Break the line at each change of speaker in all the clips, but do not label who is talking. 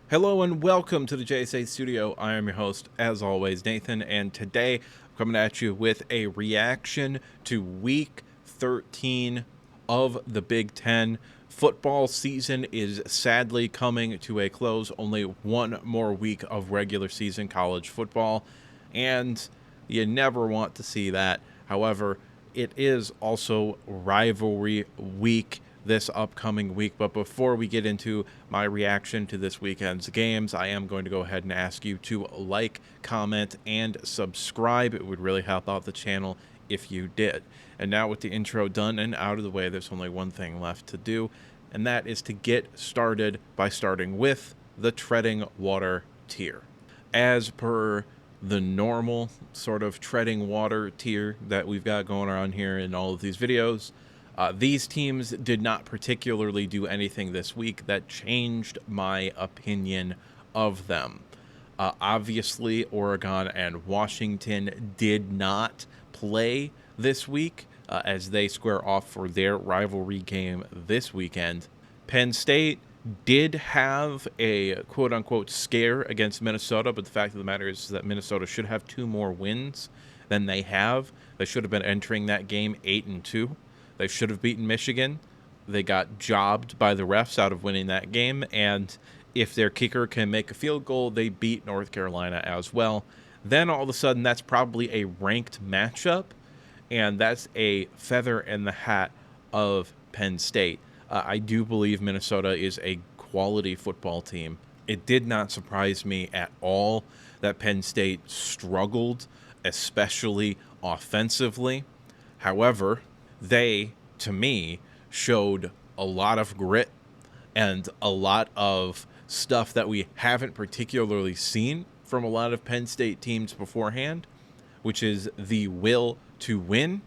Hello and welcome to the JSA Studio. I am your host, as always, Nathan, and today I'm coming at you with a reaction to Week 13 of the Big Ten. Football season is sadly coming to a close. Only one more week of regular season college football, and you never want to see that. However, it is also rivalry week this upcoming week. But before we get into my reaction to this weekend's games, I am going to go ahead and ask you to like, comment, and subscribe. It would really help out the channel if you did. And now with the intro done and out of the way, there's only one thing left to do, and that is to get started by starting with the treading water tier. As per the normal sort of treading water tier that we've got going on here in all of these videos, these teams did not particularly do anything this week that changed my opinion of them. Obviously, Oregon and Washington did not play this week as they square off for their rivalry game this weekend. Penn State did have a quote-unquote scare against Minnesota, but the fact of the matter is that Minnesota should have 2 more wins than they have. They should have been entering that game 8-2. They should have beaten Michigan. They got jobbed by the refs out of winning that game, and if their kicker can make a field goal, they beat North Carolina as well. Then all of a sudden, that's probably a ranked matchup, and that's a feather in the hat of Penn State. I do believe Minnesota is a quality football team. It did not surprise me at all that Penn State struggled, especially offensively. However, they, to me, showed a lot of grit and a lot of stuff that we haven't particularly seen from a lot of Penn State teams beforehand, which is the will to win.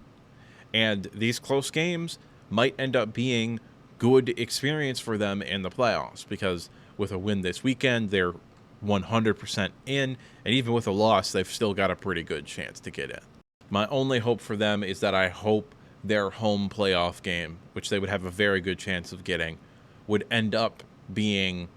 And these close games might end up being good experience for them in the playoffs, because with a win this weekend, they're 100% in, and even with a loss, they've still got a pretty good chance to get in. My only hope for them is that I hope their home playoff game, which they would have a very good chance of getting, would end up being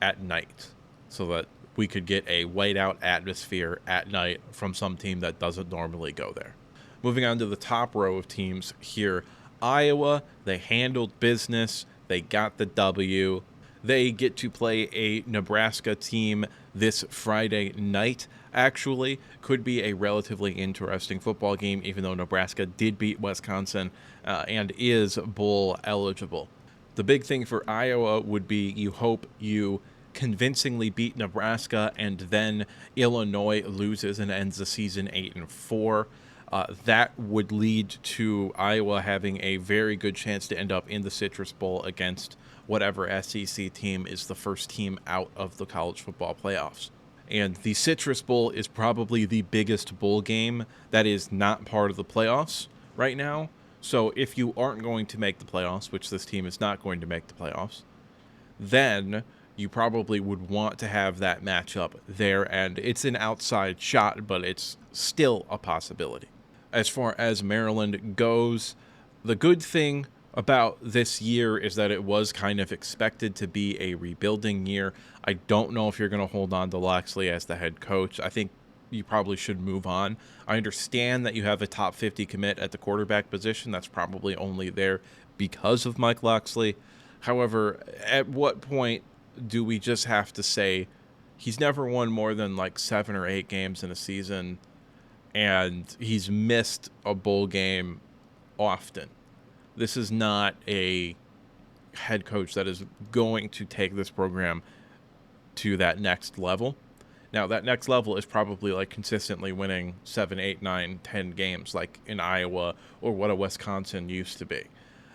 at night, so that we could get a whiteout atmosphere at night from some team that doesn't normally go there. Moving on to the top row of teams here, Iowa, they handled business. They got the W. They get to play a Nebraska team this Friday night. Actually, could be a relatively interesting football game, even though Nebraska did beat Wisconsin and is bowl eligible. The big thing for Iowa would be you hope you convincingly beat Nebraska, and then Illinois loses and ends the season 8-4. That would lead to Iowa having a very good chance to end up in the Citrus Bowl against whatever SEC team is the first team out of the college football playoffs. And the Citrus Bowl is probably the biggest bowl game that is not part of the playoffs right now. So if you aren't going to make the playoffs, which this team is not going to make the playoffs, then you probably would want to have that matchup there. And it's an outside shot, but it's still a possibility. As far as Maryland goes, the good thing about this year is that it was kind of expected to be a rebuilding year. I don't know if you're going to hold on to Loxley as the head coach. I think you probably should move on. I understand that you have a top 50 commit at the quarterback position. That's probably only there because of Mike Loxley. However, at what point do we just have to say he's never won more than like 7 or 8 games in a season, and he's missed a bowl game often? This is not a head coach that is going to take this program to that next level. Now, that next level is probably like consistently winning 7, 8, 9, 10 games like in Iowa or what a Wisconsin used to be.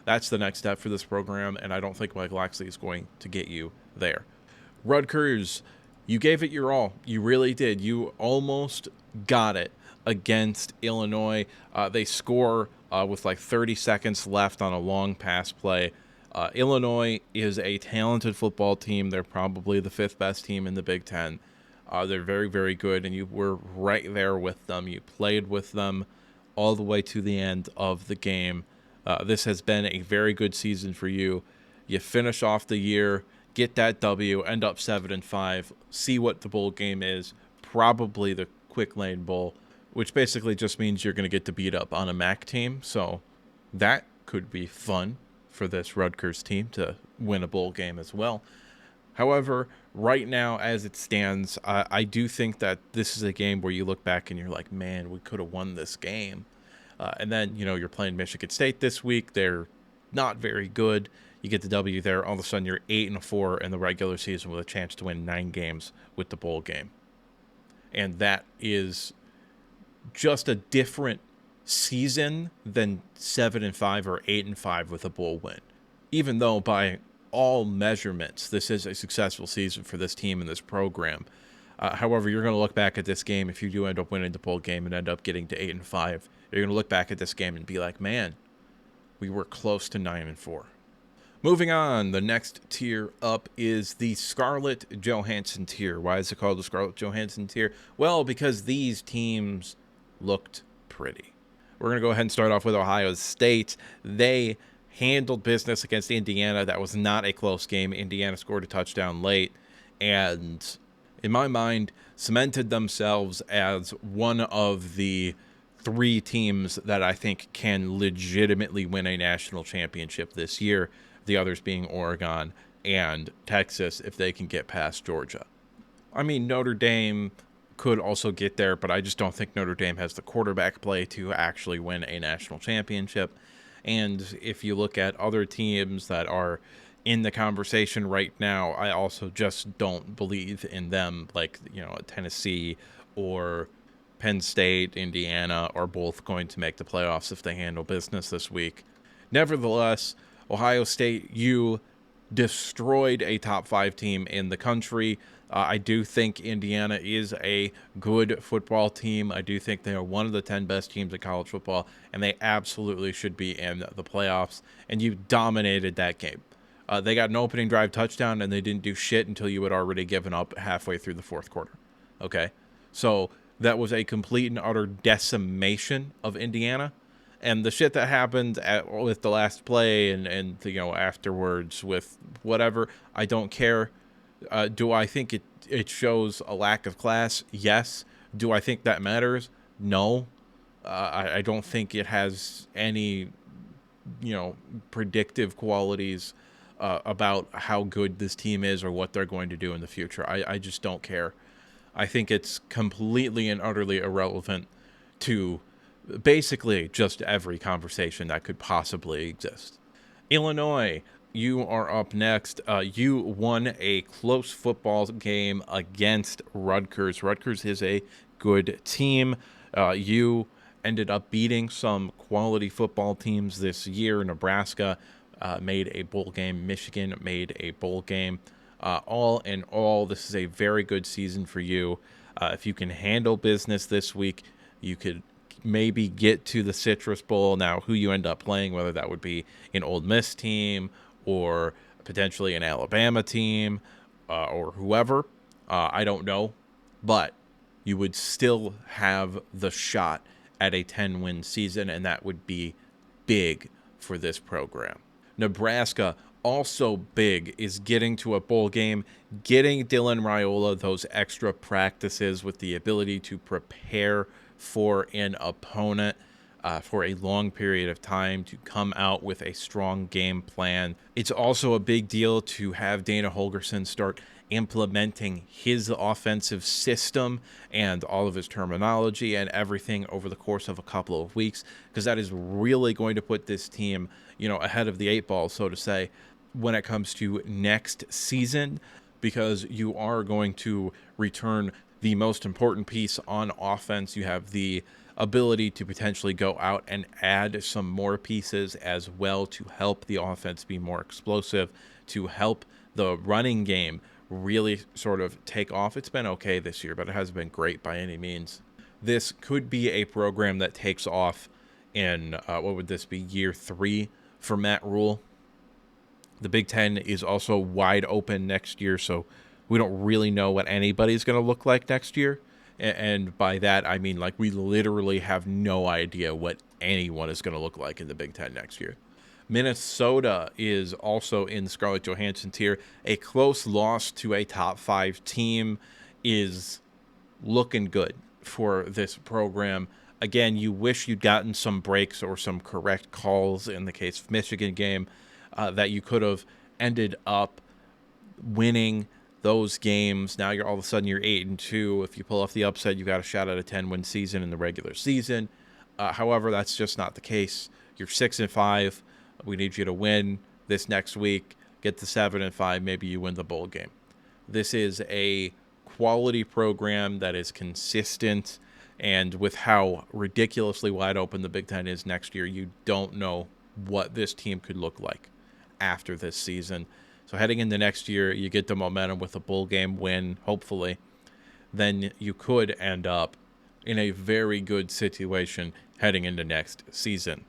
That's the next step for this program, and I don't think Mike Loxley is going to get you there. Rutgers, you gave it your all. You really did. You almost got it against Illinois. They score with like 30 seconds left on a long pass play. Illinois is a talented football team. They're probably the 5th best team in the Big Ten. They're very, very good, and you were right there with them. You played with them all the way to the end of the game. This has been a very good season for you. You finish off the year get that W, end up 7-5, see what the bowl game is, probably the Quick Lane Bowl, which basically just means you're going to get to beat up on a MAC team. So that could be fun for this Rutgers team to win a bowl game as well. However, right now, as it stands, I do think that this is a game where you look back and you're like, man, we could have won this game. And then, you're playing Michigan State this week. They're not very good. You get the W there. All of a sudden, you're 8-4 in the regular season with a chance to win 9 games with the bowl game. And that is just a different season than 7-5 or 8-5 with a bowl win. Even though by all measurements, this is a successful season for this team and this program. However, you're going to look back at this game, if you do end up winning the bowl game and end up getting to 8-5, you're going to look back at this game and be like, man, we were close to 9-4. Moving on, the next tier up is the Scarlett Johansson tier. Why is it called the Scarlett Johansson tier? Well, because these teams looked pretty. We're going to go ahead and start off with Ohio State. They handled business against Indiana. That was not a close game. Indiana scored a touchdown late and, in my mind, cemented themselves as one of the 3 teams that I think can legitimately win a national championship this year, the others being Oregon and Texas if they can get past Georgia. I mean, Notre Dame could also get there, but I just don't think Notre Dame has the quarterback play to actually win a national championship. And if you look at other teams that are in the conversation right now, I also just don't believe in them, like, Tennessee or Penn State, Indiana are both going to make the playoffs if they handle business this week. Nevertheless, Ohio State, you destroyed a top 5 team in the country. I do think Indiana is a good football team. I do think they are one of the 10 best teams in college football, and they absolutely should be in the playoffs. And you dominated that game. They got an opening drive touchdown, and they didn't do shit until you had already given up halfway through the 4th quarter. Okay? So that was a complete and utter decimation of Indiana. And the shit that happened with the last play and afterwards with whatever, I don't care. Do I think it shows a lack of class? Yes. Do I think that matters? No. I don't think it has any, predictive qualities about how good this team is or what they're going to do in the future. I just don't care. I think it's completely and utterly irrelevant to basically just every conversation that could possibly exist. Illinois, you are up next. You won a close football game against Rutgers. Rutgers is a good team. You ended up beating some quality football teams this year. Nebraska made a bowl game. Michigan made a bowl game. All in all, this is a very good season for you. If you can handle business this week, you could maybe get to the Citrus Bowl. Now, who you end up playing, whether that would be an Ole Miss team or potentially an Alabama team or whoever, I don't know. But you would still have the shot at a 10-win season, and that would be big for this program. Nebraska, also big, is getting to a bowl game, getting Dylan Raiola those extra practices with the ability to prepare for an opponent for a long period of time, to come out with a strong game plan. It's also a big deal to have Dana Holgorsen start implementing his offensive system and all of his terminology and everything over the course of a couple of weeks, because that is really going to put this team, ahead of the 8 ball, so to say, when it comes to next season, because you are going to return the most important piece on offense. You have the ability to potentially go out and add some more pieces as well to help the offense be more explosive, to help the running game really sort of take off. It's been okay this year, but it hasn't been great by any means. This could be a program that takes off in, what would this be, year 3 for Matt Rule. The Big Ten is also wide open next year, so we don't really know what anybody's going to look like next year. And by that, I mean, we literally have no idea what anyone is going to look like in the Big Ten next year. Minnesota is also in the Scarlett Johansson tier. A close loss to a top 5 team is looking good for this program. Again, you wish you'd gotten some breaks or some correct calls in the case of Michigan game, that you could have ended up winning those games. Now you're all of a sudden you're 8-2. If you pull off the upset, you got a shot at a 10-win season in the regular season. However, that's just not the case. You're 6-5. We need you to win this next week. Get to 7-5. Maybe you win the bowl game. This is a quality program that is consistent, and with how ridiculously wide open the Big Ten is next year, you don't know what this team could look like after this season. So heading into next year, you get the momentum with a bowl game win, hopefully. Then you could end up in a very good situation heading into next season.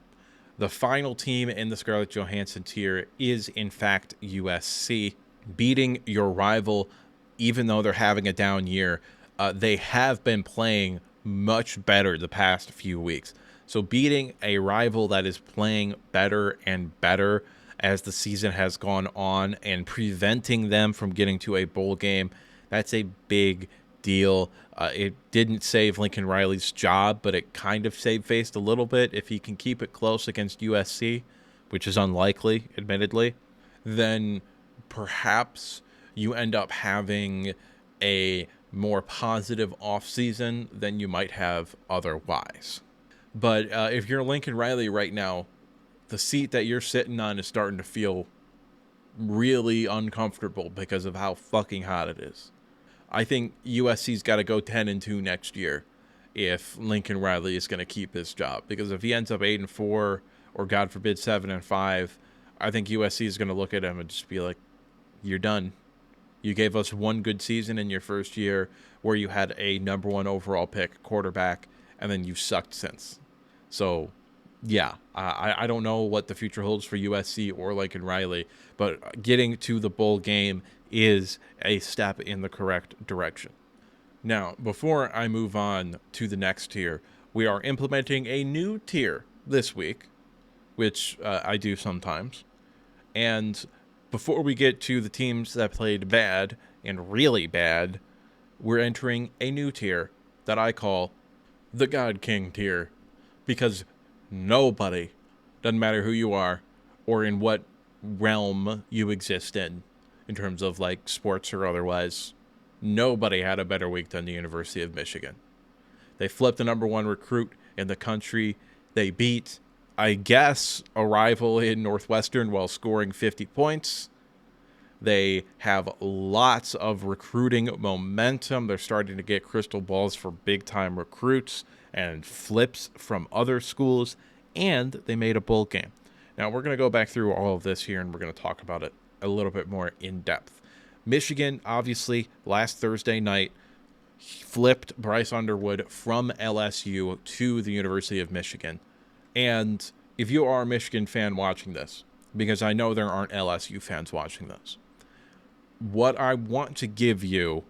The final team in the Scarlett Johansson tier is, in fact, USC. Beating your rival, even though they're having a down year, they have been playing much better the past few weeks. So beating a rival that is playing better and better as the season has gone on and preventing them from getting to a bowl game, that's a big deal. It didn't save Lincoln Riley's job, but it kind of saved face a little bit. If he can keep it close against USC, which is unlikely, admittedly, then perhaps you end up having a more positive offseason than you might have otherwise. But if you're Lincoln Riley right now, the seat that you're sitting on is starting to feel really uncomfortable because of how fucking hot it is. I think USC's got to go 10-2 next year if Lincoln Riley is going to keep his job. Because if he ends up 8-4 or God forbid 7-5, I think USC is going to look at him and just be like, "You're done. You gave us one good season in your first year where you had a number 1 overall pick quarterback, and then you've sucked since." So, yeah, I don't know what the future holds for USC or Lincoln Riley, but getting to the bowl game is a step in the correct direction. Now, before I move on to the next tier, we are implementing a new tier this week, which I do sometimes. And before we get to the teams that played bad and really bad, we're entering a new tier that I call the God King tier, because nobody, doesn't matter who you are or in what realm you exist in terms of like sports or otherwise, nobody had a better week than the University of Michigan. They flipped the number 1 recruit in the country. They beat, I guess, a rival in Northwestern while scoring 50 points. They have lots of recruiting momentum. They're starting to get crystal balls for big-time recruits and flips from other schools, and they made a bowl game. Now, we're going to go back through all of this here, and we're going to talk about it a little bit more in depth. Michigan, obviously, last Thursday night, flipped Bryce Underwood from LSU to the University of Michigan. And if you are a Michigan fan watching this, because I know there aren't LSU fans watching this, what I want to give you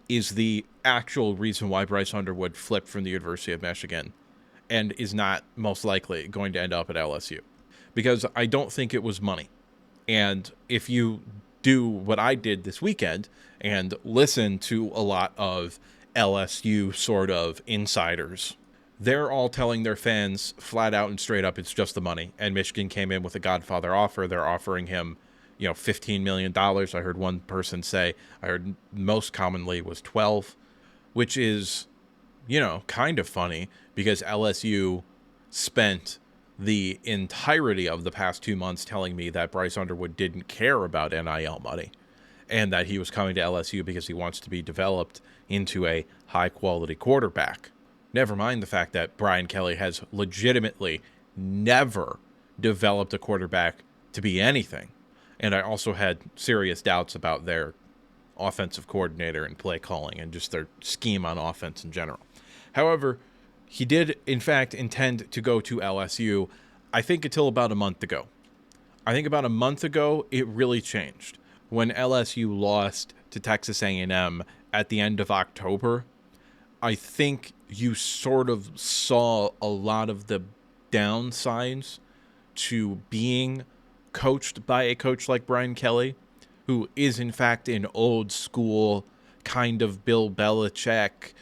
is the actual reason why Bryce Underwood flipped from the University of Michigan and is not most likely going to end up at LSU. Because I don't think it was money. And if you do what I did this weekend and listen to a lot of LSU sort of insiders, they're all telling their fans flat out and straight up it's just the money. And Michigan came in with a Godfather offer. They're offering him, $15 million. I heard one person say, I heard most commonly was 12, which is, kind of funny because LSU spent the entirety of the past 2 months telling me that Bryce Underwood didn't care about NIL money and that he was coming to LSU because he wants to be developed into a high-quality quarterback. Never mind the fact that Brian Kelly has legitimately never developed a quarterback to be anything. And I also had serious doubts about their offensive coordinator and play calling and just their scheme on offense in general. However, he did, in fact, intend to go to LSU, I think, until about a month ago. I think about a month ago, it really changed. When LSU lost to Texas A&M at the end of October, I think you sort of saw a lot of the downsides to being coached by a coach like Brian Kelly, who is in fact an old school kind of Bill Belichick,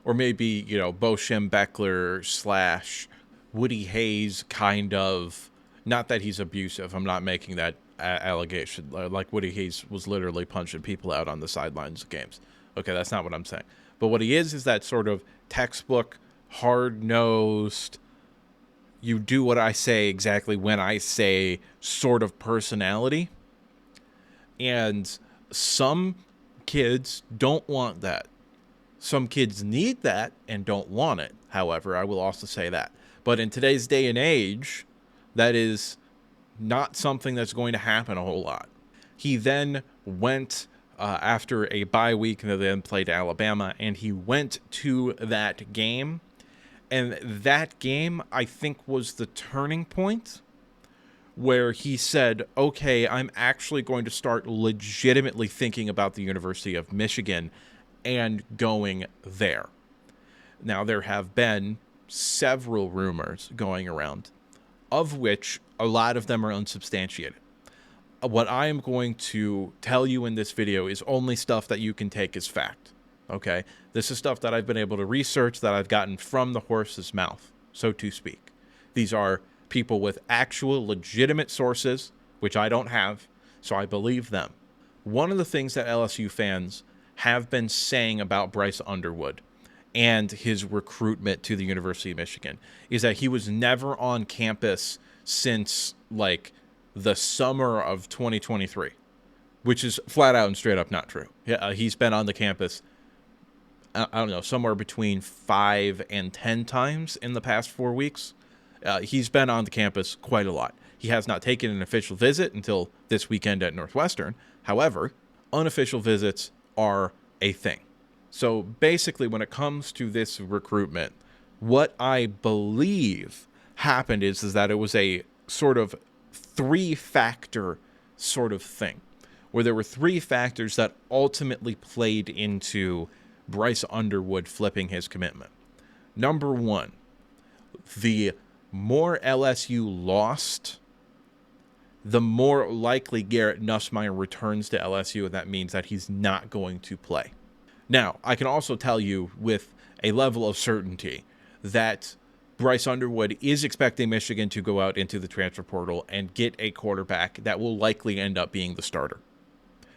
or maybe, Bo Schembechler / Woody Hayes kind of, not that he's abusive. I'm not making that allegation. Like Woody Hayes was literally punching people out on the sidelines of games. Okay, that's not what I'm saying. But what he is that sort of textbook, hard-nosed, you do what I say exactly when I say sort of personality. And some kids don't want that. Some kids need that and don't want it. However, I will also say that. But in today's day and age, that is not something that's going to happen a whole lot. He then went after a bye week, and then played Alabama, and he went to that game. And that game, I think, was the turning point where he said, okay, I'm actually going to start legitimately thinking about the University of Michigan and going there. Now, there have been several rumors going around, of which a lot of them are unsubstantiated. What I am going to tell you in this video is only stuff that you can take as fact, okay? This is stuff that I've been able to research, that I've gotten from the horse's mouth, so to speak. These are people with actual legitimate sources, which I don't have, so I believe them. One of the things that LSU fans have been saying about Bryce Underwood and his recruitment to the University of Michigan is that he was never on campus since, like, the summer of 2023, which is flat out and straight up not true. Yeah, he's been on the campus, I don't know, somewhere between 5 and 10 times in the past 4 weeks. He's been on the campus quite a lot. He has not taken an official visit until this weekend at Northwestern. However, unofficial visits are a thing. So basically, when it comes to this recruitment, what I believe happened is that it was a sort of 3-factor sort of thing, where there were 3 factors that ultimately played into Bryce Underwood flipping his commitment. Number 1, the more LSU lost, the more likely Garrett Nussmeier returns to LSU, and that means that he's not going to play. Now, I can also tell you with a level of certainty that Bryce Underwood is expecting Michigan to go out into the transfer portal and get a quarterback that will likely end up being the starter.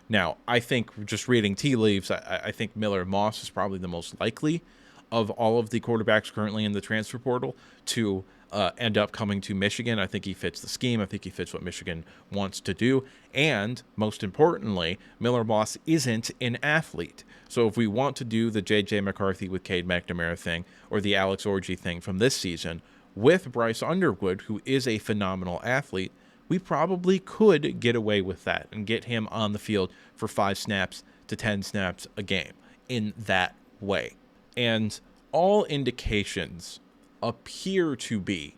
Now, I think, just reading tea leaves, I think Miller Moss is probably the most likely of all of the quarterbacks currently in the transfer portal to end up coming to Michigan. I think he fits the scheme. I think he fits what Michigan wants to do. And most importantly, Miller Moss isn't an athlete. So if we want to do the J.J. McCarthy with Cade McNamara thing, or the Alex Orji thing from this season, with Bryce Underwood, who is a phenomenal athlete, we probably could get away with that and get him on the field for 5 snaps to 10 snaps a game in that way. And all indications appear to be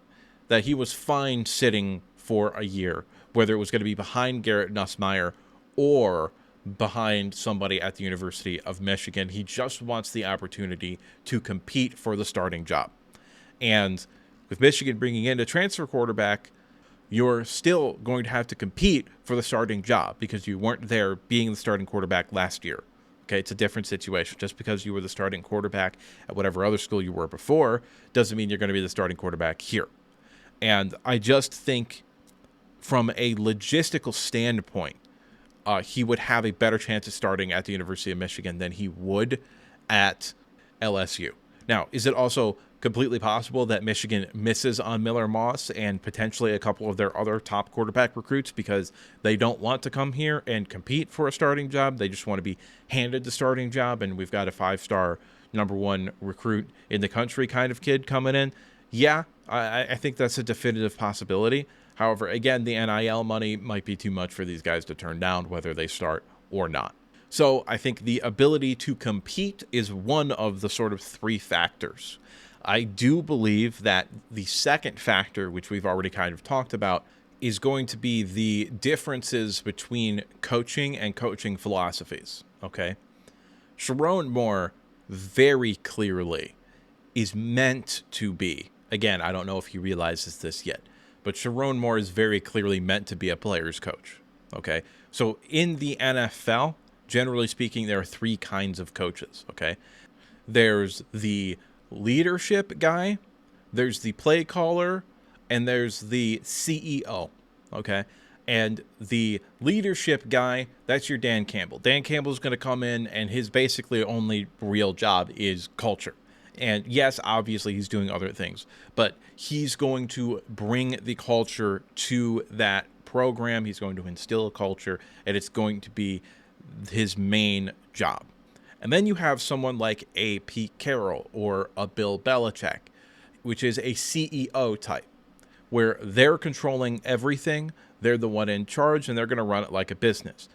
that he was fine sitting for a year, whether it was going to be behind Garrett Nussmeier or behind somebody at the University of Michigan. He just wants the opportunity to compete for the starting job. And with Michigan bringing in a transfer quarterback, you're still going to have to compete for the starting job because you weren't there being the starting quarterback last year. Okay, it's a different situation. Just because you were the starting quarterback at whatever other school you were before doesn't mean you're going to be the starting quarterback here. And I just think from a logistical standpoint, he would have a better chance of starting at the University of Michigan than he would at LSU. Now, is it also completely possible that Michigan misses on Miller Moss and potentially a couple of their other top quarterback recruits because they don't want to come here and compete for a starting job? They just want to be handed the starting job, and we've got a 5-star number 1 recruit in the country kind of kid coming in. Yeah, I think that's a definitive possibility. However, again, the NIL money might be too much for these guys to turn down, whether they start or not. So I think the ability to compete is one of the sort of 3 factors. I do believe that the second factor, which we've already kind of talked about, is going to be the differences between coaching and coaching philosophies, okay? Sharon Moore very clearly is meant to be, again, I don't know if he realizes this yet, but Sharon Moore is very clearly meant to be a player's coach. Okay, so in the NFL, generally speaking, there are three kinds of coaches. Okay, there's the leadership guy, there's the play caller, and there's the CEO. Okay, and the leadership guy, that's your Dan Campbell. Dan Campbell's going to come in, and his basically only real job is culture. And yes, obviously he's doing other things, but he's going to bring the culture to that program. He's going to instill a culture, and it's going to be his main job. And then you have someone like a Pete Carroll or a Bill Belichick, which is a CEO type, where they're controlling everything. They're the one in charge, and they're going to run it like a business.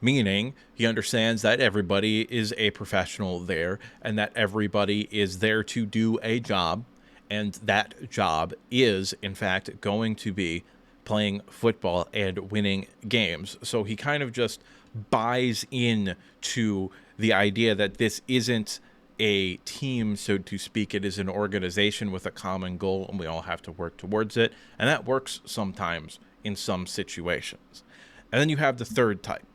Meaning he understands that everybody is a professional there and that everybody is there to do a job. And that job is, in fact, going to be playing football and winning games. So he kind of just buys in to the idea that this isn't a team, so to speak. It is an organization with a common goal, and we all have to work towards it. And that works sometimes in some situations. And then you have the third type,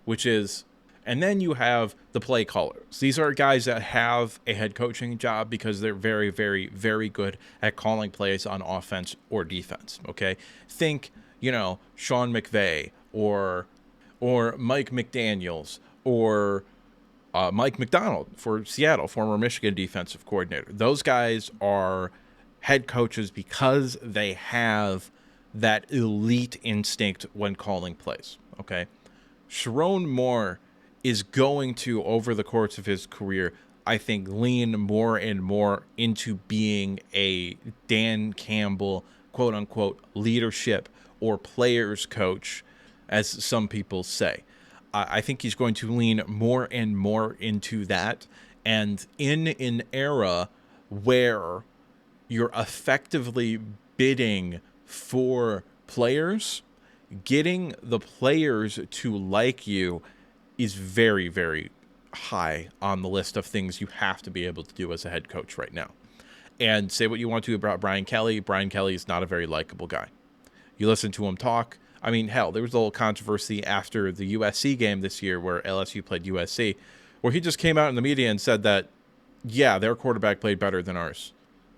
which is, and then you have the play callers. These are guys that have a head coaching job because they're very, very, very good at calling plays on offense or defense. Okay, think, Sean McVay or Mike McDaniels or Mike McDonald for Seattle, former Michigan defensive coordinator. Those guys are head coaches because they have that elite instinct when calling plays. Okay. Sharon Moore is going to, over the course of his career, I think, lean more and more into being a Dan Campbell, quote unquote, leadership or players coach, as some people say. I think he's going to lean more and more into that. And in an era where you're effectively bidding for players, getting the players to like you is very, very high on the list of things you have to be able to do as a head coach right now. And say what you want to about Brian Kelly. Brian Kelly is not a very likable guy. You listen to him talk. I mean, hell, there was a little controversy after the USC game this year where LSU played USC, where he just came out in the media and said that, yeah, their quarterback played better than ours,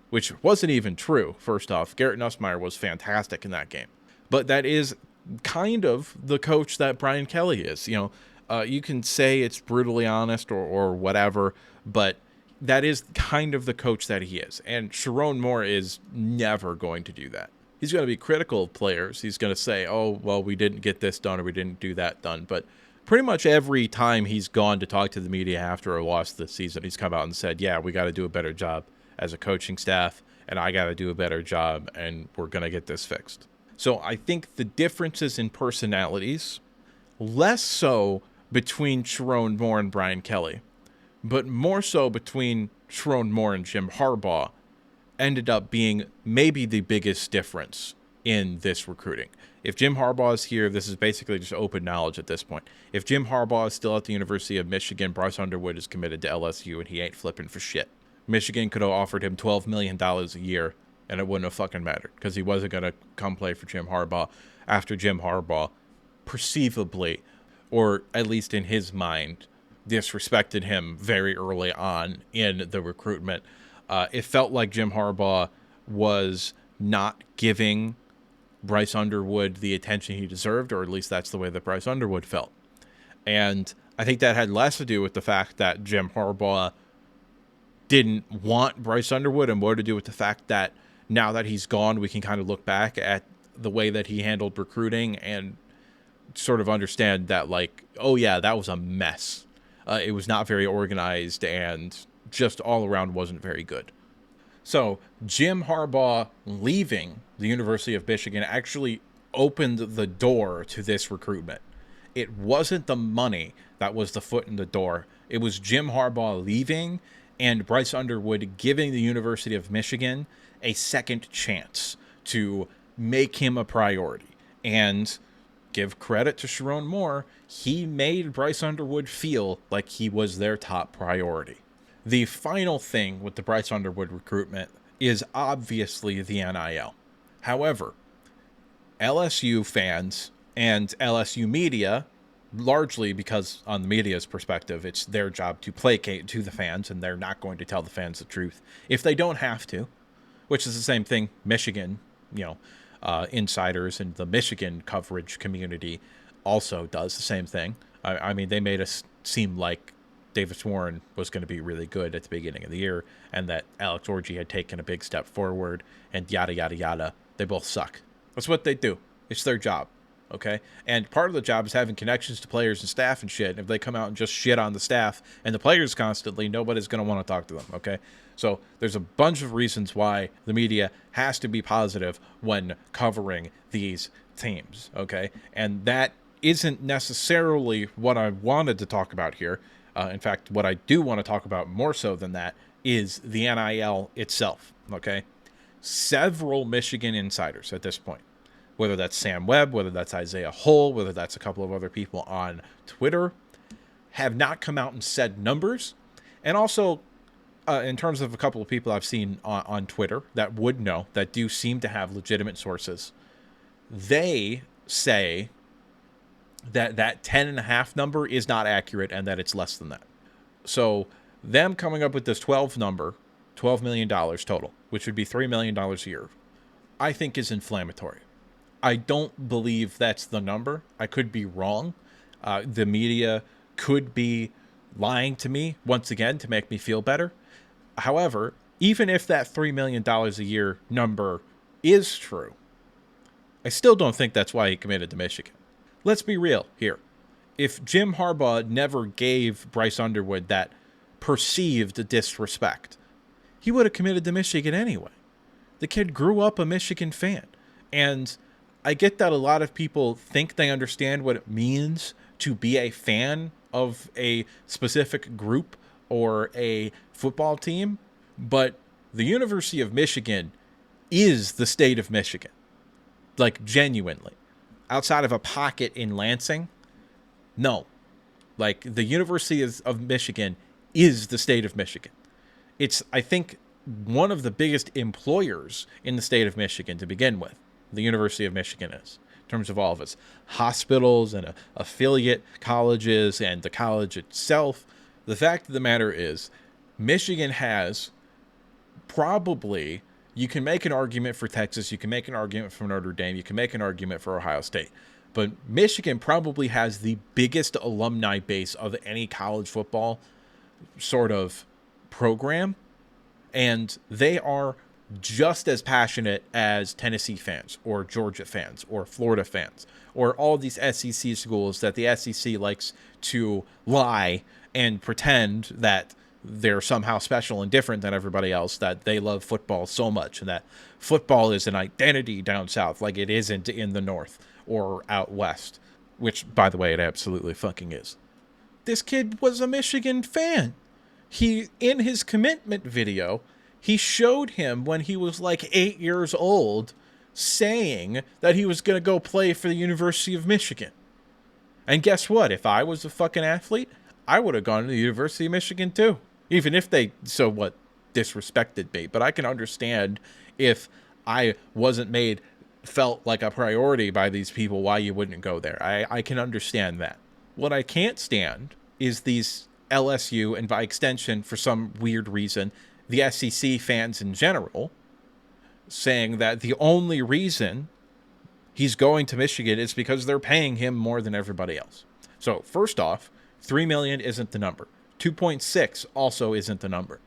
which wasn't even true. First off, Garrett Nussmeier was fantastic in that game. But that is kind of the coach that Brian Kelly is. You can say it's brutally honest or whatever, but that is kind of the coach that he is. And Sharon Moore is never going to do that. He's going to be critical of players. He's going to say, oh, well, we didn't get this done or we didn't do that done. But pretty much every time he's gone to talk to the media after a loss this season, he's come out and said, yeah, we got to do a better job as a coaching staff, and I got to do a better job, and we're going to get this fixed. So I think the differences in personalities, less so between Sharon Moore and Brian Kelly, but more so between Sharon Moore and Jim Harbaugh, ended up being maybe the biggest difference in this recruiting. If Jim Harbaugh is here, this is basically just open knowledge at this point. If Jim Harbaugh is still at the University of Michigan, Bryce Underwood is committed to LSU, and he ain't flipping for shit. Michigan could have offered him $12 million a year, and it wouldn't have fucking mattered because he wasn't going to come play for Jim Harbaugh after Jim Harbaugh perceivably, or at least in his mind, disrespected him very early on in the recruitment. It felt like Jim Harbaugh was not giving Bryce Underwood the attention he deserved, or at least that's the way that Bryce Underwood felt. And I think that had less to do with the fact that Jim Harbaugh didn't want Bryce Underwood and more to do with the fact that now that he's gone, we can kind of look back at the way that he handled recruiting and sort of understand that, like, oh yeah, that was a mess. It was not very organized and just all around wasn't very good. So Jim Harbaugh leaving the University of Michigan actually opened the door to this recruitment. It wasn't the money that was the foot in the door. It was Jim Harbaugh leaving and Bryce Underwood giving the University of Michigan a second chance to make him a priority. And give credit to Sharon Moore, he made Bryce Underwood feel like he was their top priority. The final thing with the Bryce Underwood recruitment is obviously the NIL. However, LSU fans and LSU media, largely because on the media's perspective, it's their job to placate to the fans, and they're not going to tell the fans the truth if they don't have to, which is the same thing Michigan, insiders and the Michigan coverage community also does the same thing. I mean, they made us seem like Davis Warren was going to be really good at the beginning of the year and that Alex Orji had taken a big step forward and yada, yada, yada. They both suck. That's what they do. It's their job. Okay. And part of the job is having connections to players and staff and shit. And if they come out and just shit on the staff and the players constantly, nobody's going to want to talk to them. Okay. So there's a bunch of reasons why the media has to be positive when covering these teams. Okay. And that isn't necessarily what I wanted to talk about here. In fact, what I do want to talk about more so than that is the NIL itself. Okay. Several Michigan insiders at this point, whether that's Sam Webb, whether that's Isaiah Hull, whether that's a couple of other people on Twitter, have not come out and said numbers. And also, in terms of a couple of people I've seen on Twitter that would know, that do seem to have legitimate sources, they say that 10.5 number is not accurate and that it's less than that. So them coming up with this $12 million total, which would be $3 million a year, I think is inflammatory. I don't believe that's the number. I could be wrong. The media could be lying to me once again to make me feel better. However, even if that $3 million a year number is true, I still don't think that's why he committed to Michigan. Let's be real here. If Jim Harbaugh never gave Bryce Underwood that perceived disrespect, he would have committed to Michigan anyway. The kid grew up a Michigan fan. And I get that a lot of people think they understand what it means to be a fan of a specific group or a football team, but the University of Michigan is the state of Michigan. Like, genuinely. Outside of a pocket in Lansing, no. Like, the University of Michigan is the state of Michigan. It's, I think, one of the biggest employers in the state of Michigan to begin with. The University of Michigan is, in terms of all of its hospitals and affiliate colleges and the college itself. The fact of the matter is, Michigan has probably, you can make an argument for Texas, you can make an argument for Notre Dame, you can make an argument for Ohio State, but Michigan probably has the biggest alumni base of any college football sort of program, and they are just as passionate as Tennessee fans or Georgia fans or Florida fans or all these SEC schools that the SEC likes to lie and pretend that they're somehow special and different than everybody else, that they love football so much and that football is an identity down south like it isn't in the north or out west, which, by the way, it absolutely fucking is. This kid was a Michigan fan. He, in his commitment video, he showed him when he was like 8 years old saying that he was going to go play for the University of Michigan. And guess what? If I was a fucking athlete, I would have gone to the University of Michigan too. Even if they, disrespected me. But I can understand if I wasn't felt like a priority by these people, why you wouldn't go there. I can understand that. What I can't stand is these LSU, and by extension, for some weird reason, the SEC fans in general, saying that the only reason he's going to Michigan is because they're paying him more than everybody else. So first off, 3 million isn't the number. 2.6 also isn't the number.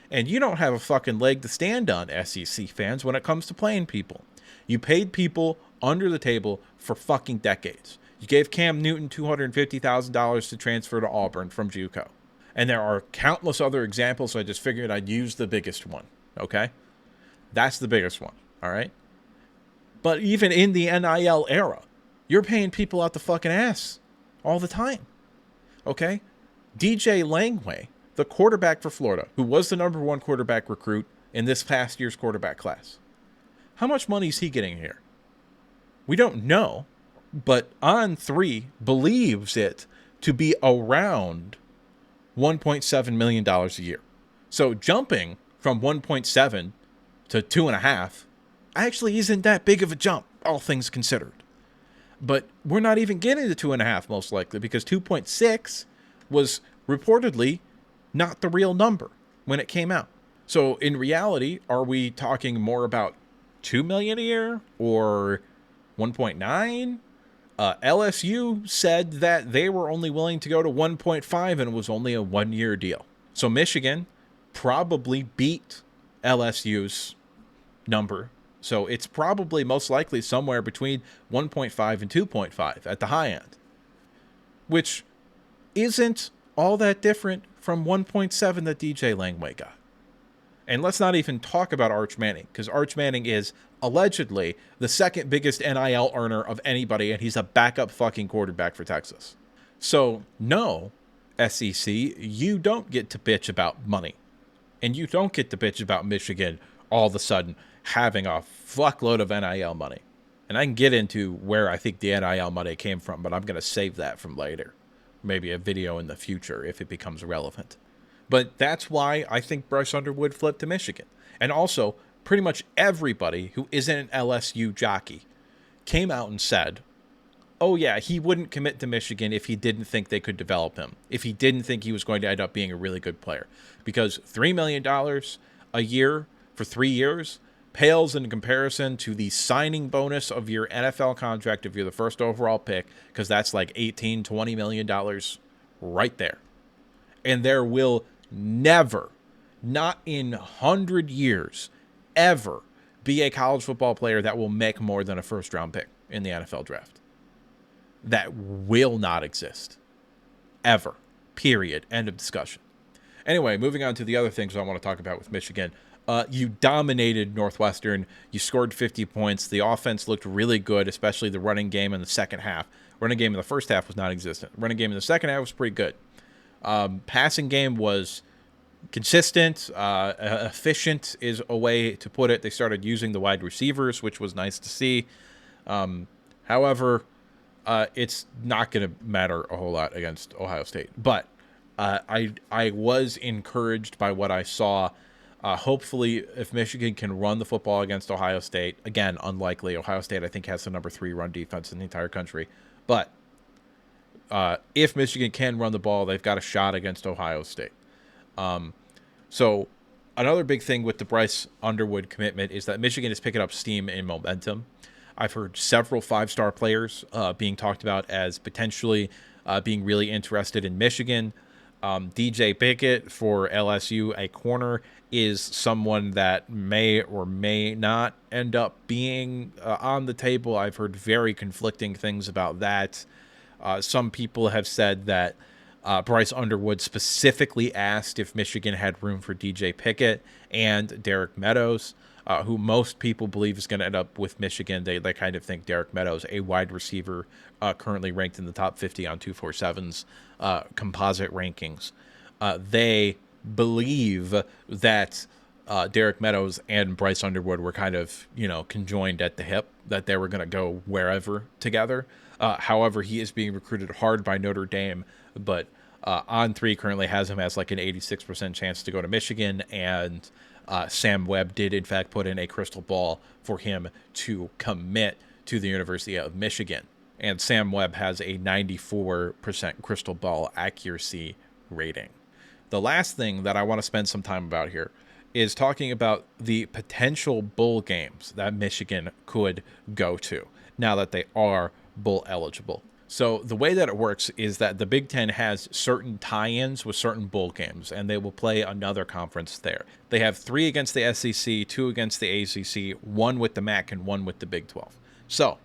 And you don't have a fucking leg to stand on, SEC fans, when it comes to playing people. You paid people under the table for fucking decades. You gave Cam Newton $250,000 to transfer to Auburn from JUCO. And there are countless other examples, so I just figured I'd use the biggest one, okay? That's the biggest one, all right? But even in the NIL era, you're paying people out the fucking ass all the time, okay? DJ Langway, the quarterback for Florida, who was the number 1 quarterback recruit in this past year's quarterback class. How much money is he getting here? We don't know, but On3 believes it to be around $1.7 million a year. So jumping from 1.7 to 2.5 actually isn't that big of a jump. all things considered. But we're not even getting to 2.5 most likely, because 2.6 was reportedly not the real number when it came out. So in reality, are we talking more about 2 million a year or 1.9? LSU said that they were only willing to go to 1.5 and it was only a 1-year deal. So Michigan probably beat LSU's number. So it's probably most likely somewhere between 1.5 and 2.5 at the high end, which isn't all that different from 1.7 that DJ Langway got. And let's not even talk about Arch Manning, because Arch Manning is allegedly the second biggest NIL earner of anybody, and he's a backup fucking quarterback for Texas. So no, SEC, you don't get to bitch about money. And you don't get to bitch about Michigan all of a sudden having a fuckload of NIL money. And I can get into where I think the NIL money came from, but I'm going to save that from later. Maybe a video in the future if it becomes relevant. But that's why I think Bryce Underwood flipped to Michigan. And also, pretty much everybody who isn't an LSU jockey came out and said, oh yeah, he wouldn't commit to Michigan if he didn't think they could develop him, if he didn't think he was going to end up being a really good player. Because $3 million a year for 3 years pales in comparison to the signing bonus of your NFL contract if you're the first overall pick, because that's like $18-20 million right there. And there will never, not in 100 years, ever be a college football player that will make more than a first-round pick in the NFL draft. That will not exist. Ever. Period. End of discussion. Anyway, moving on to the other things I want to talk about with Michigan. You dominated Northwestern. You scored 50 points. The offense looked really good, especially the running game in the second half. Running game in the first half was non-existent. Running game in the second half was pretty good. Passing game was consistent. Efficient is a way to put it. They started using the wide receivers, which was nice to see. However, it's not going to matter a whole lot against Ohio State. But I was encouraged by what I saw. Hopefully, if Michigan can run the football against Ohio State, again, unlikely. Ohio State, I think, has the number 3 run defense in the entire country. But if Michigan can run the ball, they've got a shot against Ohio State. So another big thing with the Bryce Underwood commitment is that Michigan is picking up steam and momentum. I've heard several 5-star players being talked about as potentially being really interested in Michigan. DJ Pickett for LSU, a corner, is someone that may or may not end up being on the table. I've heard very conflicting things about that. Some people have said that Bryce Underwood specifically asked if Michigan had room for DJ Pickett and Derek Meadows, who most people believe is going to end up with Michigan. They kind of think Derek Meadows, a wide receiver, currently ranked in the top 50 on 247's composite rankings. They believe that Derek Meadows and Bryce Underwood were kind of, conjoined at the hip, that they were going to go wherever together. However, he is being recruited hard by Notre Dame, but On3 currently has him as like an 86% chance to go to Michigan, and Sam Webb did in fact put in a crystal ball for him to commit to the University of Michigan. And Sam Webb has a 94% crystal ball accuracy rating. The last thing that I want to spend some time about here is talking about the potential bowl games that Michigan could go to now that they are bowl eligible. So the way that it works is that the Big Ten has certain tie-ins with certain bowl games, and they will play another conference there. They have 3 against the SEC, 2 against the ACC, 1 with the MAC, and 1 with the Big 12. So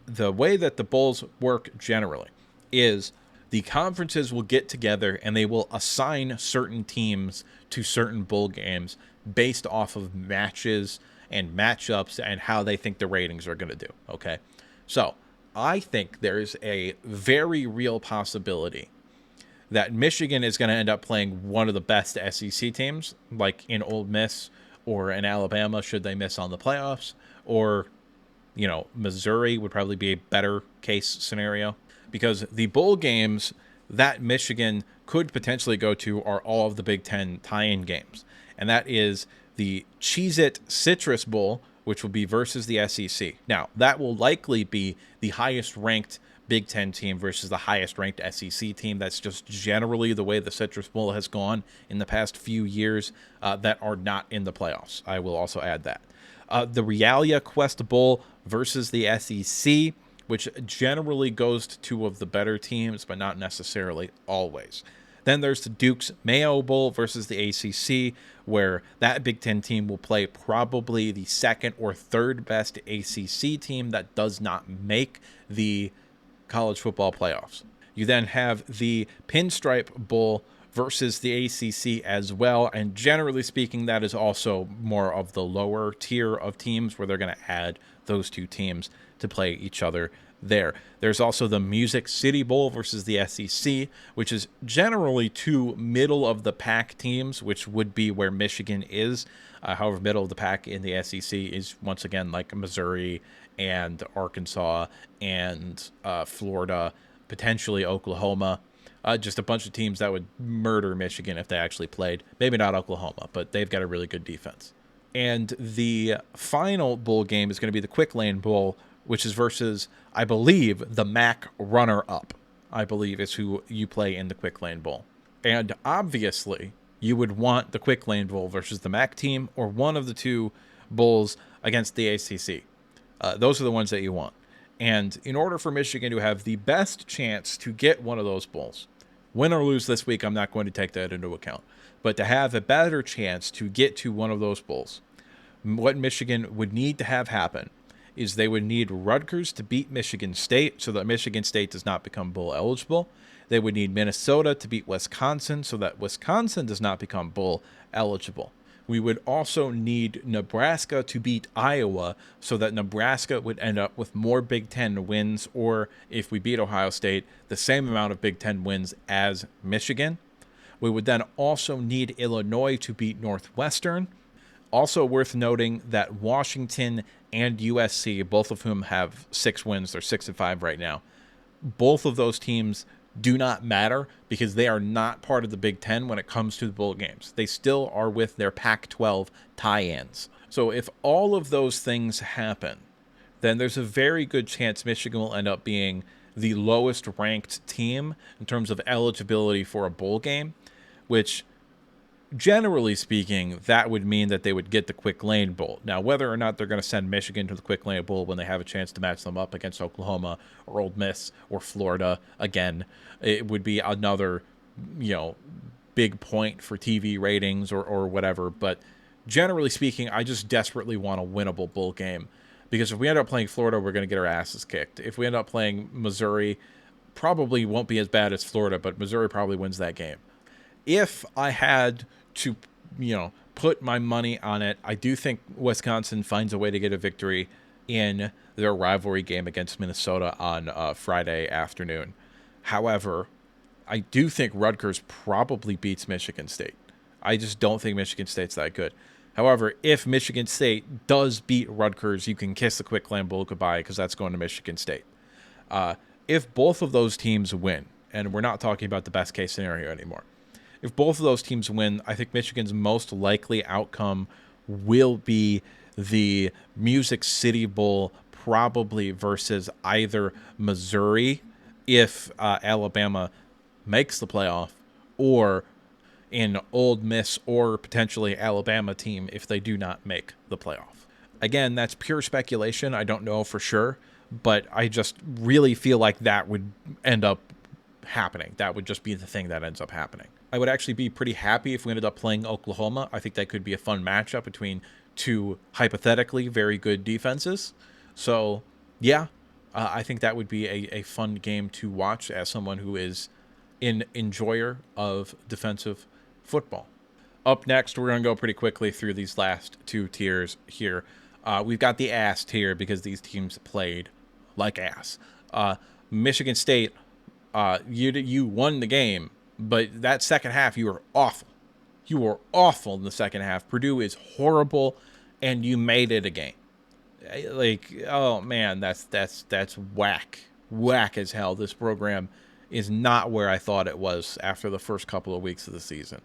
the way that the bowls work generally is the conferences will get together and they will assign certain teams to certain bowl games based off of matches and matchups and how they think the ratings are going to do. Okay. So I think there's a very real possibility that Michigan is going to end up playing one of the best SEC teams, like in Ole Miss or in Alabama, should they miss on the playoffs, or, Missouri would probably be a better case scenario, because the bowl games that Michigan could potentially go to are all of the Big Ten tie-in games. And that is the Cheez-It Citrus Bowl, which will be versus the SEC. Now, that will likely be the highest ranked Big Ten team versus the highest ranked SEC team. That's just generally the way the Citrus Bowl has gone in the past few years that are not in the playoffs. I will also add that. The Realia Quest Bowl versus the SEC, which generally goes to two of the better teams, but not necessarily always. Then there's the Duke's Mayo Bowl versus the ACC, where that Big Ten team will play probably the second or third best ACC team that does not make the college football playoffs. You then have the Pinstripe Bowl versus the ACC as well, and generally speaking, that is also more of the lower tier of teams where they're going to add those two teams to play each other there. There's also the Music City Bowl versus the SEC, which is generally two middle-of-the-pack teams, which would be where Michigan is. However, middle of the pack in the SEC is, once again, like Missouri and Arkansas and Florida, potentially Oklahoma. Just a bunch of teams that would murder Michigan if they actually played. Maybe not Oklahoma, but they've got a really good defense. And the final bowl game is going to be the Quick Lane Bowl, which is versus, I believe, the MAC runner-up, I believe, is who you play in the Quick Lane Bowl. And obviously, you would want the Quick Lane Bowl versus the MAC team or one of the two bowls against the ACC. Those are the ones that you want. And in order for Michigan to have the best chance to get one of those bowls, win or lose this week, I'm not going to take that into account, but to have a better chance to get to one of those bowls, what Michigan would need to have happen is they would need Rutgers to beat Michigan State so that Michigan State does not become bowl eligible. They would need Minnesota to beat Wisconsin so that Wisconsin does not become bowl eligible. We would also need Nebraska to beat Iowa so that Nebraska would end up with more Big Ten wins, or if we beat Ohio State, the same amount of Big Ten wins as Michigan. We would then also need Illinois to beat Northwestern. Also worth noting that Washington and USC, both of whom have 6 wins, they're 6-5 right now. Both of those teams do not matter because they are not part of the Big Ten when it comes to the bowl games. They still are with their Pac-12 tie-ins. So if all of those things happen, then there's a very good chance Michigan will end up being the lowest ranked team in terms of eligibility for a bowl game, which generally speaking, that would mean that they would get the Quick Lane Bowl. Now, whether or not they're going to send Michigan to the Quick Lane Bowl when they have a chance to match them up against Oklahoma or Ole Miss or Florida, again, it would be another, big point for TV ratings or whatever. But generally speaking, I just desperately want a winnable bowl game because if we end up playing Florida, we're going to get our asses kicked. If we end up playing Missouri, probably won't be as bad as Florida, but Missouri probably wins that game. If I had to, put my money on it, I do think Wisconsin finds a way to get a victory in their rivalry game against Minnesota on Friday afternoon. However, I do think Rutgers probably beats Michigan State. I just don't think Michigan State's that good. However, if Michigan State does beat Rutgers, you can kiss the Quick Lane Bowl goodbye because that's going to Michigan State. If both of those teams win, and we're not talking about the best case scenario anymore, if both of those teams win, I think Michigan's most likely outcome will be the Music City Bowl, probably versus either Missouri if Alabama makes the playoff, or an Ole Miss or potentially Alabama team if they do not make the playoff. Again, that's pure speculation. I don't know for sure, but I just really feel like that would end up happening. That would just be the thing that ends up happening. I would actually be pretty happy if we ended up playing Oklahoma. I think that could be a fun matchup between two hypothetically very good defenses. So, yeah, I think that would be a fun game to watch as someone who is an enjoyer of defensive football. Up next, we're going to go pretty quickly through these last two tiers here. We've got the ass tier because these teams played like ass. Michigan State, you won the game, but that second half, you were awful. You were awful in the second half. Purdue is horrible, and you made it a game. Like, oh man, that's whack as hell. This program is not where I thought it was after the first couple of weeks of the season.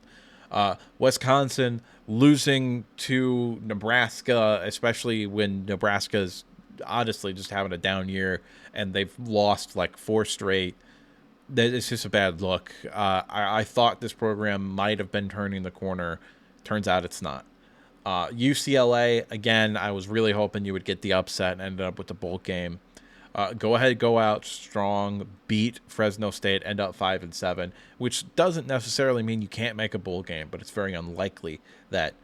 Wisconsin losing to Nebraska, especially when Nebraska's honestly just having a down year and they've lost like 4 straight. It's just a bad look. I thought this program might have been turning the corner. Turns out it's not. UCLA, again, I was really hoping you would get the upset and ended up with the bowl game. Go ahead, go out strong, beat Fresno State, end up 5-7, which doesn't necessarily mean you can't make a bowl game, but it's very unlikely that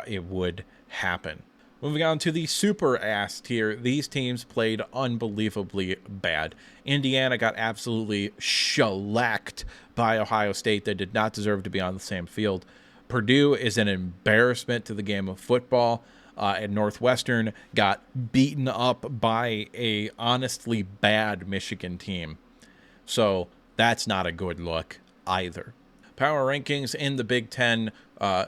it would happen. Moving on to the super ass tier, these teams played unbelievably bad. Indiana got absolutely shellacked by Ohio State. They did not deserve to be on the same field. Purdue is an embarrassment to the game of football. And Northwestern got beaten up by a honestly bad Michigan team. So that's not a good look either. Power rankings in the Big Ten,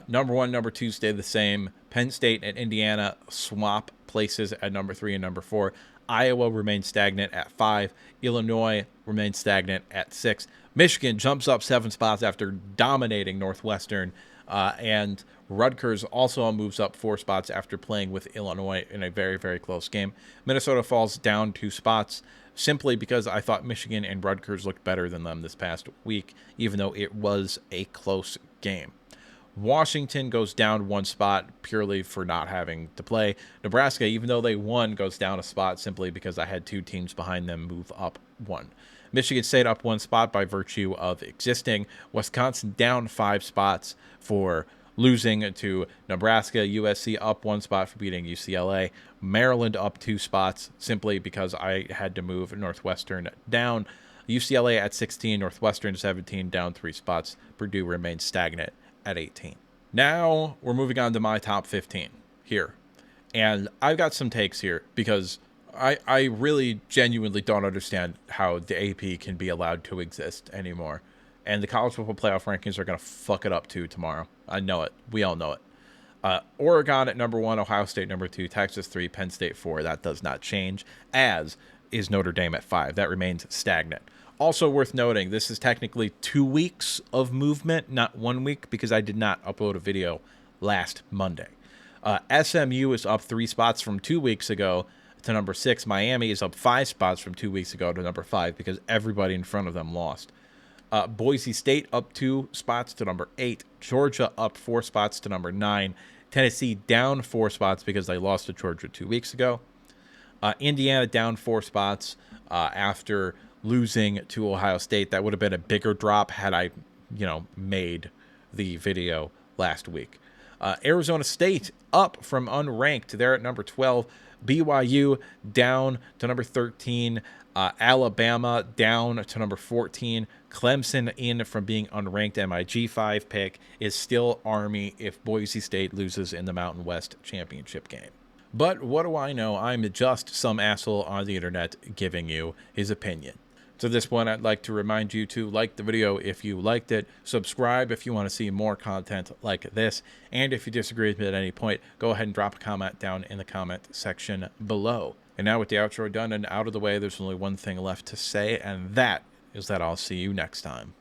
number 1, number 2 stay the same. Penn State and Indiana swap places at number 3 and number 4. Iowa remains stagnant at 5. Illinois remains stagnant at 6. Michigan jumps up 7 spots after dominating Northwestern. And Rutgers also moves up 4 spots after playing with Illinois in a very, very close game. Minnesota falls down 2 spots simply because I thought Michigan and Rutgers looked better than them this past week, even though it was a close game. Washington goes down 1 spot purely for not having to play. Nebraska, even though they won, goes down a spot simply because I had 2 teams behind them move up 1. Michigan State up 1 spot by virtue of existing. Wisconsin down 5 spots for losing to Nebraska. USC up 1 spot for beating UCLA. Maryland up 2 spots simply because I had to move Northwestern down. UCLA at 16, Northwestern 17, down 3 spots. Purdue remains stagnant at 18. Now we're moving on to my top 15 here. And I've got some takes here because I really genuinely don't understand how the AP can be allowed to exist anymore. And the college football playoff rankings are going to fuck it up too tomorrow. I know it. We all know it. Oregon at number 1, Ohio State number 2, Texas 3, Penn State 4. That does not change, as is Notre Dame at 5. That remains stagnant. Also worth noting, this is technically 2 weeks of movement, not 1 week, because I did not upload a video last Monday. SMU is up 3 spots from 2 weeks ago to number 6. Miami is up 5 spots from 2 weeks ago to number 5 because everybody in front of them lost. Boise State up 2 spots to number 8. Georgia up 4 spots to number 9. Tennessee down 4 spots because they lost to Georgia 2 weeks ago. Indiana down 4 spots after losing to Ohio State. That would have been a bigger drop had I, made the video last week. Arizona State up from unranked. They're at number 12. BYU down to number 13. Alabama down to number 14. Clemson in from being unranked, and my G5 pick is still Army if Boise State loses in the Mountain West Championship game. But what do I know? I'm just some asshole on the internet giving you his opinion. To this point, I'd like to remind you to like the video if you liked it, subscribe if you want to see more content like this, and if you disagree with me at any point, go ahead and drop a comment down in the comment section below. And now with the outro done and out of the way, there's only one thing left to say, and that is that I'll see you next time.